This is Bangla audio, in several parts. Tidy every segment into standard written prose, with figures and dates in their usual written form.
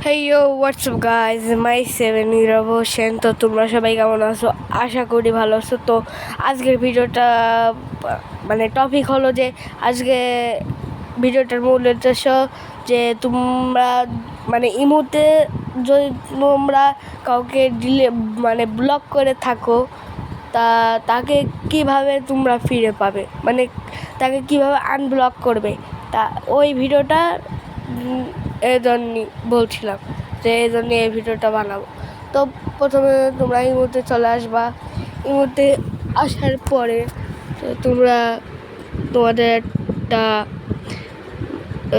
Hey you WhatsApp guys my seven Nirob Hossain. তো তোমরা সবাই কেমন আছো? আশা করি ভালো আছো। তো আজকের ভিডিওটা মানে টপিক হলো যে আজকে ভিডিওটার মূল উদ্দেশ্য যে তোমরা মানে ইমোতে যদি তোমরা কাউকে মানে ব্লক করে থাকো তাকে কিভাবে তোমরা ফিরে পাবে, মানে তাকে কিভাবে আনব্লক করবে, তা ওই ভিডিওটা এই জন্যই বলছিলাম যে এই জন্যই এই ভিডিওটা বানাবো। তো প্রথমে তোমরা ইমোতে চলে আসবা। ইমোতে আসার পরে তো তোমরা তোমাদের একটা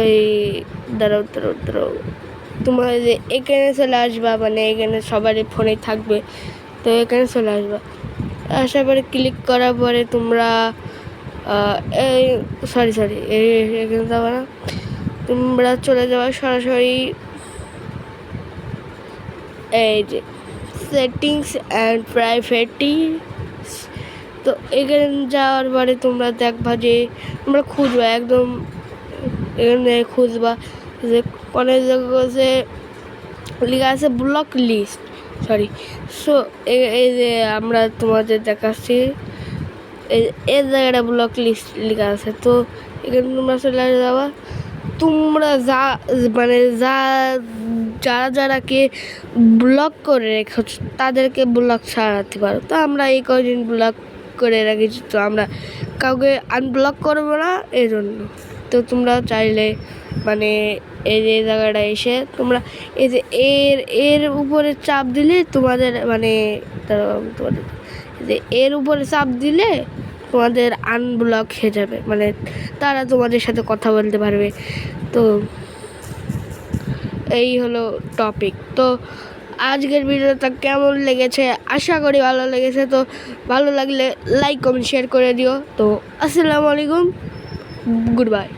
ওই দাঁড়াও তোমরা যে এখানে চলে আসবা, মানে এখানে সবারই ফোনে থাকবে, তো এখানে চলে আসবা। আসার পরে ক্লিক করার পরে তোমরা এই সরি এখানে যাবা না, তোমরা চলে যাওয়া সরাসরি এই যে সেটিংস অ্যান্ড প্রাইভেটি। তো এখানে যাওয়ার পরে তোমরা দেখবা যে তোমরা খুঁজবা একদম, এখানে খুঁজবা যে অনেক জায়গায় লেখা আছে ব্লক লিস্ট, সো এই যে আমরা তোমাদের দেখাচ্ছি এই জায়গাটা ব্লক লিস্ট লেখা আছে। তো এখানে তোমরা চলে যাবা। তোমরা মানে যারাকে ব্লক করে রেখেছ তাদেরকে ব্লক ছাড়াতে পারো। তো আমরা এই কদিন ব্লক করে রেখেছি, তো আমরা কাউকে আনব্লক করবো না এই জন্য। তো তোমরা চাইলে মানে এই যে জায়গাটা এসে তোমরা এই যে এর উপরে চাপ দিলে তোমাদের মানে তোমাদের যে এর উপরে চাপ দিলে তোমাদের আনব্লক হয়ে যাবে, মানে তারা তোমাদের সাথে কথা বলতে পারবে। তো এই হলো টপিক। তো আজকের ভিডিওটা কেমন লেগেছে? আশা করি ভালো লেগেছে। তো ভালো লাগলে লাইক কমেন্ট শেয়ার করে দিও। তো আসসালামু আলাইকুম, গুড বাই।